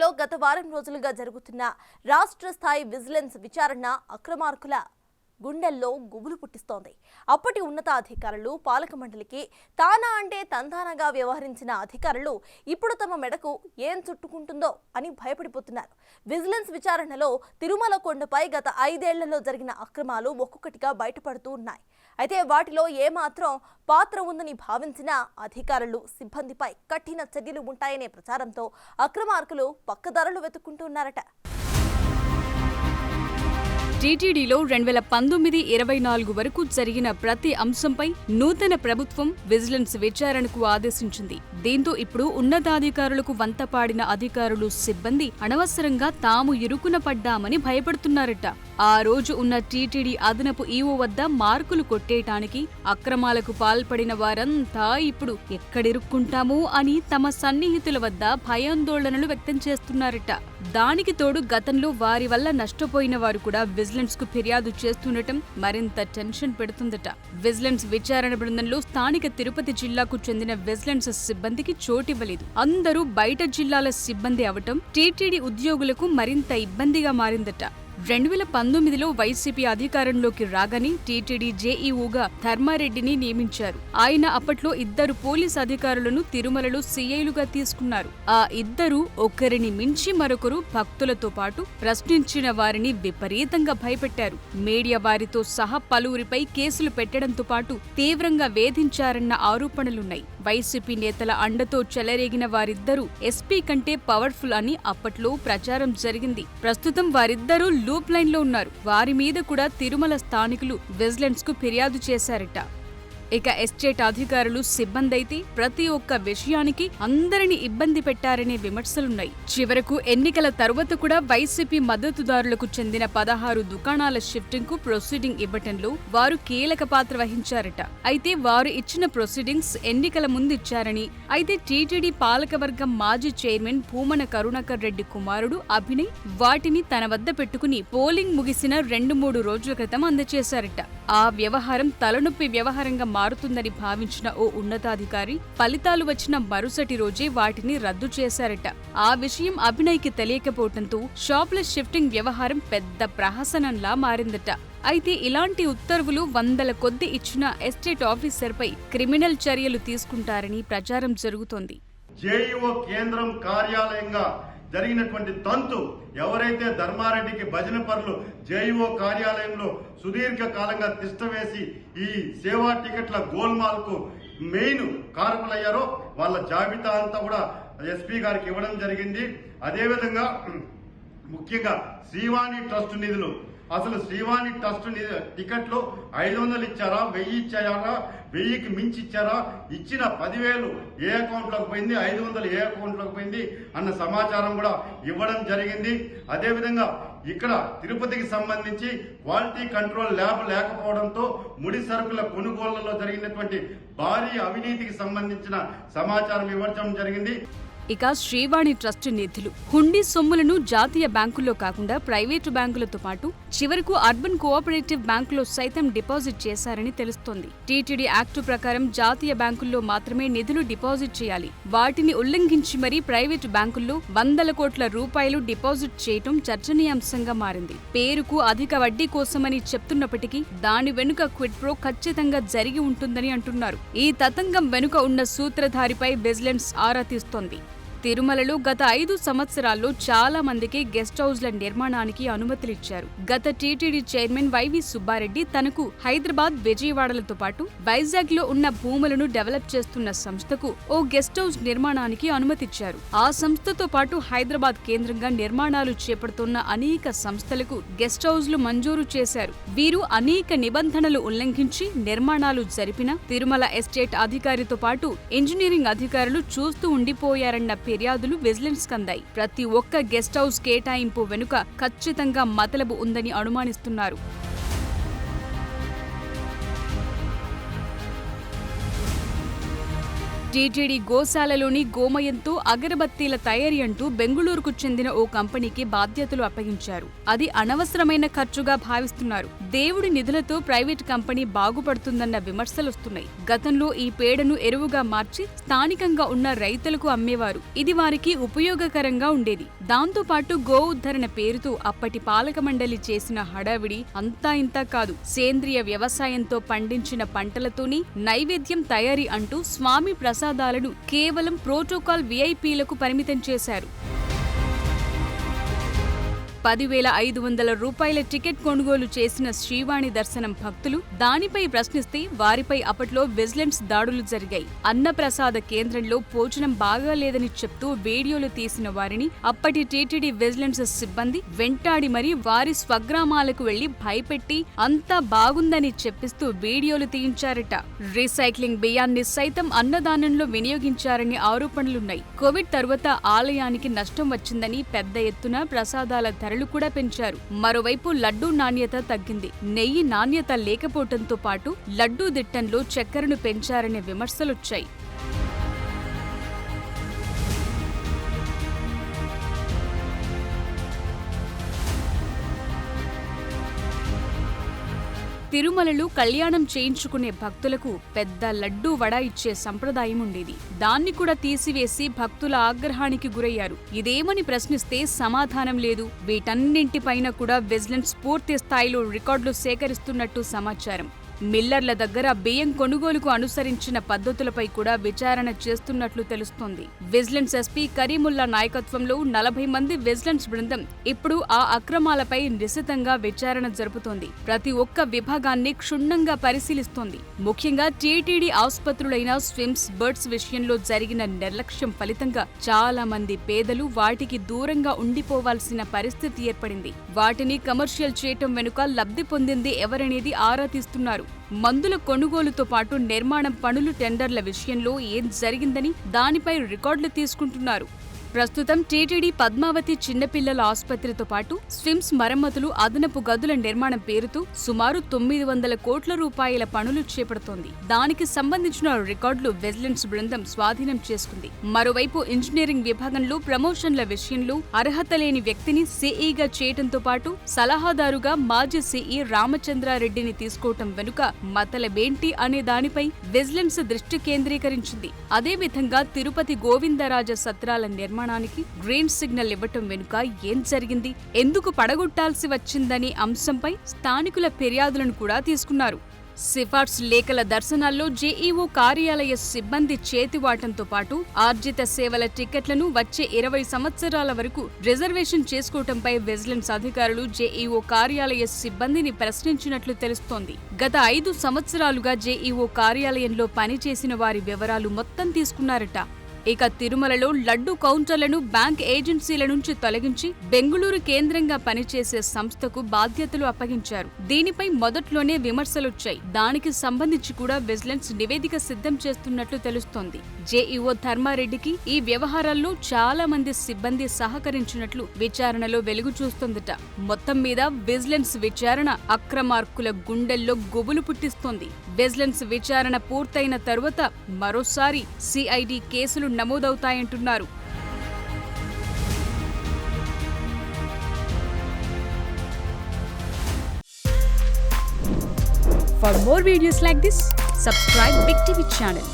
టీటీడీలో గత వారం రోజులుగా జరుగుతున్న రాష్ట్ర స్థాయి విజిలెన్స్ విచారణ అక్రమార్కుల గుండెల్లో గుబులు పుట్టిస్తోంది. అప్పటి ఉన్నతాధికారులు పాలక మండలికి తానా అంటే తందానగా వ్యవహరించిన అధికారులు ఇప్పుడు తమ మెడకు ఏం చుట్టుకుంటుందో అని భయపడిపోతున్నారు. విజిలెన్స్ విచారణలో తిరుమల కొండపై గత 5 ఏళ్లలో జరిగిన అక్రమాలు ఒక్కొక్కటిగా బయటపడుతూ ఉన్నాయి. అయితే వాటిలో ఏమాత్రం పాత్ర ఉందని భావించిన అధికారులు సిబ్బందిపై కఠిన చర్యలు ఉంటాయనే ప్రచారంతో అక్రమార్కులు పక్కదారులు వెతుక్కుంటున్నారట. టీటీడీలో 2019-24 వరకు జరిగిన ప్రతి అంశంపై నూతన ప్రభుత్వం విజిలెన్స్ విచారణకు ఆదేశించింది. దీంతో ఇప్పుడు ఉన్నతాధికారులకు వంతపాడిన అధికారులు సిబ్బంది అనవసరంగా తాము ఇరుకున పడ్డామని భయపడుతున్నారట. ఆ రోజు ఉన్న టీటీడీ అదనపు ఈవో వద్ద మార్కులు కొట్టేయటానికి అక్రమాలకు పాల్పడిన వారంతా ఇప్పుడు ఎక్కడిరుక్కుంటామో అని తమ సన్నిహితుల వద్ద భయాందోళనలు వ్యక్తం చేస్తున్నారట. దానికి తోడు గతంలో వారి వల్ల నష్టపోయిన వారు కూడా విజిలెన్స్ కు ఫిర్యాదు చేస్తుండటం మరింత టెన్షన్ పెడుతుందట. విజిలెన్స్ విచారణ బృందంలో స్థానిక తిరుపతి జిల్లాకు చెందిన విజిలెన్స్ సిబ్బందికి చోటివ్వలేదు. అందరూ బయట జిల్లాల సిబ్బంది అవటం టీటీడీ ఉద్యోగులకు మరింత ఇబ్బందిగా మారిందట. 2019లో వైసీపీ అధికారంలోకి రాగానే టీటీడీ జేఈఓగా ధర్మారెడ్డిని నియమించారు. ఆయన అప్పట్లో 2 పోలీస్ అధికారులను తిరుమలలో సీఐలుగా తీసుకున్నారు. ఆ ఇద్దరు ఒకరిని మించి మరొకరు భక్తులతో పాటు ప్రశ్నించిన వారిని విపరీతంగా భయపెట్టారు. మీడియా వారితో సహా పలువురిపై కేసులు పెట్టడంతో పాటు తీవ్రంగా వేధించారన్న ఆరోపణలున్నాయి. వైసీపీ నేతల అండతో చెలరేగిన వారిద్దరూ ఎస్పీ కంటే పవర్ఫుల్ అని అప్పట్లో ప్రచారం జరిగింది. ప్రస్తుతం వారిద్దరూ లూప్ లైన్ లో ఉన్నారు. వారి మీద కూడా తిరుమల స్థానికులు విజిలెన్స్ కు ఫిర్యాదు చేశారట. ఇక ఎస్టేట్ అధికారులు సిబ్బంది అయితే ప్రతి ఒక్క విషయానికి అందరిని ఇబ్బంది పెట్టారనే విమర్శలున్నాయి. చివరకు ఎన్నికల తరువాత కూడా వైసీపీ మద్దతుదారులకు చెందిన 16 దుకాణాల షిఫ్టింగ్ కు ప్రొసీడింగ్ ఇవ్వటంలో వారు కీలక పాత్ర వహించారట. అయితే వారు ఇచ్చిన ప్రొసీడింగ్స్ ఎన్నికల ముందు ఇచ్చారని, అయితే టీటీడీ పాలకవర్గం మాజీ చైర్మన్ భూమన కరుణాకర్ రెడ్డి కుమారుడు అభినయ్ వాటిని తన వద్ద పెట్టుకుని పోలింగ్ ముగిసిన 2-3 రోజుల క్రితం అందజేశారట. ఆ వ్యవహారం తలనొప్పి వ్యవహారంగా మారుతుందని భావించిన ఓ ఉన్నతాధికారి ఫలితాలు వచ్చిన మరుసటి రోజే వాటిని రద్దు చేశారట. ఆ విషయం అభినయ్కి తెలియకపోవడంతో షాప్లెస్ షిఫ్టింగ్ వ్యవహారం పెద్ద ప్రహసనంలా మారిందట. అయితే ఇలాంటి ఉత్తర్వులు వందల కొద్ది ఇచ్చిన ఎస్టేట్ ఆఫీసర్పై క్రిమినల్ చర్యలు తీసుకుంటారని ప్రచారం జరుగుతోంది. జేఈఓ కేంద్రం కార్యాలయంగా జరిగినటువంటి తంతు ఎవరైతే ధర్మారెడ్డికి భజన పరులు జేఈఓ కార్యాలయంలో సుదీర్ఘ కాలంగా తిష్టవేసి ఈ సేవా టికెట్ల గోల్మాల్ కు మెయిన్ కారకులయ్యారో వాళ్ళ జాబితా అంతా కూడా ఎస్పీ గారికి ఇవ్వడం జరిగింది. అదేవిధంగా ముఖ్యంగా శ్రీవాణి ట్రస్ట్ నిధులు, అసలు శ్రీవాణి ట్రస్ట్ టికెట్లు 500 ఇచ్చారా, 1000 ఇచ్చారా, 1000కి మించి ఇచ్చారా, ఇచ్చిన 10,000 ఏ అకౌంట్లోకి పోయింది, 500 ఏ అకౌంట్లోకి పోయింది అన్న సమాచారం కూడా ఇవ్వడం జరిగింది. అదేవిధంగా ఇక్కడ తిరుపతికి సంబంధించి క్వాలిటీ కంట్రోల్ ల్యాబ్ లేకపోవడంతో ముడి సరుకుల కొనుగోళ్లలో జరిగినటువంటి భారీ అవినీతికి సంబంధించిన సమాచారం ఇవ్వడం జరిగింది. ఇక శ్రీవాణి ట్రస్ట్ నిధులు హుండీ సొమ్ములను జాతీయ బ్యాంకుల్లో కాకుండా ప్రైవేటు బ్యాంకులతో పాటు చివరకు అర్బన్ కోఆపరేటివ్ బ్యాంకులో సైతం డిపాజిట్ చేశారని తెలుస్తోంది. టీటీడీ యాక్టు ప్రకారం జాతీయ బ్యాంకుల్లో మాత్రమే నిధులు డిపాజిట్ చేయాలి. వాటిని ఉల్లంఘించి మరీ ప్రైవేటు బ్యాంకుల్లో వందల కోట్ల రూపాయలు డిపాజిట్ చేయటం చర్చనీయాంశంగా మారింది. పేరుకు అధిక వడ్డీ కోసమని చెప్తున్నప్పటికీ దాని వెనుక క్విడ్ ప్రో ఖచ్చితంగా జరిగి ఉంటుందని అంటున్నారు. ఈ తతంగం వెనుక ఉన్న సూత్రధారిపై విజిలెన్స్ ఆరా తీస్తోంది. తిరుమలలో గత 5 సంవత్సరాల్లో చాలా మందికి గెస్ట్ హౌస్ల నిర్మాణానికి అనుమతులిచ్చారు. గత టీటీడీ చైర్మన్ వైవి సుబ్బారెడ్డి తనకు హైదరాబాద్, విజయవాడలతో పాటు వైజాగ్ లో ఉన్న భూములను డెవలప్ చేస్తున్న సంస్థకు ఓ గెస్ట్ హౌస్ నిర్మాణానికి అనుమతిచ్చారు. ఆ సంస్థతో పాటు హైదరాబాద్ కేంద్రంగా నిర్మాణాలు చేపడుతున్న అనేక సంస్థలకు గెస్ట్ హౌస్లు మంజూరు చేశారు. వీరు అనేక నిబంధనలు ఉల్లంఘించి నిర్మాణాలు జరిపిన తిరుమల ఎస్టేట్ అధికారితో పాటు ఇంజనీరింగ్ అధికారులు చూస్తూ ఉండిపోయారన్న ఫిర్యాదులు విజిలెన్స్ కందాయి. ప్రతి ఒక్క గెస్ట్ హౌస్ కేటాయింపు వెనుక ఖచ్చితంగా మతలబు ఉందని అనుమానిస్తున్నారు. టీటీడీ గోశాలలోని గోమయంతో అగరబత్తీల తయారీ అంటూ బెంగుళూరుకు చెందిన ఓ కంపెనీకి బాధ్యతలు అప్పగించారు. అది అనవసరమైన ఖర్చుగా భావిస్తున్నారు. దేవుడి నిధులతో ప్రైవేట్ కంపెనీ బాగుపడుతుందన్న విమర్శలొస్తున్నాయి. గతంలో ఈ పేడను ఎరువుగా మార్చి స్థానికంగా ఉన్న రైతులకు అమ్మేవారు. ఇది వారికి ఉపయోగకరంగా ఉండేది. దాంతో పాటు గో ఉద్ధరణ పేరుతో అప్పటి పాలక మండలి చేసిన హడావిడి అంతా ఇంతా కాదు. సేంద్రియ వ్యవసాయంతో పండించిన పంటలతోని నైవేద్యం తయారీ అంటూ స్వామి ప్రసాదాలను కేవలం ప్రోటోకాల్ విఐపీలకు పరిమితం చేశారు. 10,500 రూపాయల టికెట్ కొనుగోలు చేసిన శ్రీవాణి దర్శనం భక్తులు దానిపై ప్రశ్నిస్తే వారిపై అప్పట్లో విజిలెన్స్ దాడులు జరిగాయి. అన్నప్రసాద కేంద్రంలో భోజనం బాగాలేదని చెప్తూ వీడియోలు తీసిన వారిని అప్పటి టీటీడీ విజిలెన్స్ సిబ్బంది వెంటాడి మరీ వారి స్వగ్రామాలకు వెళ్లి భయపెట్టి అంతా బాగుందని చెప్పిస్తూ వీడియోలు తీయించారట. రీసైక్లింగ్ బియ్యాన్ని సైతం అన్నదానంలో వినియోగించారని ఆరోపణలున్నాయి. కోవిడ్ తర్వాత ఆలయానికి నష్టం వచ్చిందని పెద్ద ఎత్తున ప్రసాదాల ధరలు కూడా పెంచారు. మరోవైపు లడ్డూ నాణ్యత తగ్గింది. నెయ్యి నాణ్యత లేకపోవడంతో పాటు లడ్డూ దిట్టంలో చక్కెరను పెంచారనే విమర్శలొచ్చాయి. తిరుమలలో కళ్యాణం చేయించుకునే భక్తులకు పెద్ద లడ్డూ వడ ఇచ్చే సంప్రదాయం ఉండేది. దాన్ని కూడా తీసివేసి భక్తుల ఆగ్రహానికి గురయ్యారు. ఇదేమని ప్రశ్నిస్తే సమాధానం లేదు. వీటన్నింటిపైన కూడా విజిలెన్స్ పూర్తి స్థాయిలో రికార్డులు సేకరిస్తున్నట్టు సమాచారం. మిల్లర్ల దగ్గర బియ్యం కొనుగోలుకు అనుసరించిన పద్ధతులపై కూడా విచారణ చేస్తున్నట్లు తెలుస్తోంది. విజిలెన్స్ ఎస్పీ కరీముల్లా నాయకత్వంలో 40 మంది విజిలెన్స్ బృందం ఇప్పుడు ఆ అక్రమాలపై నిశితంగా విచారణ జరుపుతోంది. ప్రతి ఒక్క విభాగాన్ని క్షుణ్ణంగా పరిశీలిస్తోంది. ముఖ్యంగా టీటీడీ ఆసుపత్రులైన స్విమ్స్, బర్డ్స్ విషయంలో జరిగిన నిర్లక్ష్యం ఫలితంగా చాలా మంది పేదలు వాటికి దూరంగా ఉండిపోవాల్సిన పరిస్థితి ఏర్పడింది. వాటిని కమర్షియల్ చేయటం వెనుక లబ్ధి పొందింది ఎవరనేది ఆరా తీస్తున్నారు. మందుల కొనుగోలుతో పాటు నిర్మాణం పనులు, టెండర్ల విషయంలో ఏం జరిగిందని దానిపై రికార్డులు తీసుకుంటున్నారు. ప్రస్తుతం టీటీడీ పద్మావతి చిన్నపిల్లల ఆసుపత్రితో పాటు స్విమ్స్ మరమ్మతులు, అదనపు గదుల నిర్మాణం పేరుతో సుమారు 900 కోట్ల రూపాయల పనులు చేపడుతోంది. దానికి సంబంధించిన రికార్డులు విజిలెన్స్ బృందం స్వాధీనం చేసుకుంది. మరోవైపు ఇంజనీరింగ్ విభాగంలో ప్రమోషన్ల విషయంలో అర్హత లేని వ్యక్తిని సిఈగా చేయడంతో పాటు సలహాదారుగా మాజీ సిఈ రామచంద్రారెడ్డిని తీసుకోవటం వెనుక మతలబేంటి అనే దానిపై విజిలెన్స్ దృష్టి కేంద్రీకరించింది. అదేవిధంగా తిరుపతి గోవిందరాజ సత్రాల నిర్మాణానికి గ్రీన్ సిగ్నల్ ఇవ్వటం వెనుక ఏం జరిగింది, ఎందుకు పడగొట్టాల్సి వచ్చిందనే అంశంపై స్థానికుల ఫిర్యాదులను కూడా తీసుకున్నారు. సిఫార్సు లేఖల దర్శనాల్లో జేఈఓ కార్యాలయ సిబ్బంది చేతివాటంతో పాటు ఆర్జిత సేవల టికెట్లను వచ్చే 20 సంవత్సరాల వరకు రిజర్వేషన్ చేసుకోవటంపై విజిలెన్స్ అధికారులు జేఈఓ కార్యాలయ సిబ్బందిని ప్రశ్నించినట్లు తెలుస్తోంది. గత 5 సంవత్సరాలుగా జేఈఓ కార్యాలయంలో పనిచేసిన వారి వివరాలు మొత్తం తీసుకున్నారట. ఇక తిరుమలలో లడ్డు కౌంటర్లను బ్యాంక్ ఏజెన్సీల నుంచి తొలగించి బెంగుళూరు కేంద్రంగా పనిచేసే సంస్థకు బాధ్యతలు అప్పగించారు. దీనిపై మొదట్లోనే విమర్శలొచ్చాయి. దానికి సంబంధించి కూడా విజిలెన్స్ నివేదిక సిద్ధం చేస్తున్నట్లు తెలుస్తోంది. జేఈఓ ధర్మారెడ్డికి ఈ వ్యవహారాల్లో చాలా మంది సిబ్బంది సహకరించినట్లు విచారణలో వెలుగు చూస్తోందట. మొత్తం మీద విజిలెన్స్ విచారణ అక్రమార్కుల గుండెల్లో గుబులు పుట్టిస్తోంది. విజిలెన్స్ విచారణ పూర్తయిన తరువాత మరోసారి సిఐడి కేసులు నమోదవుతాయంటున్నారు. For more videos like this, subscribe Big TV channel.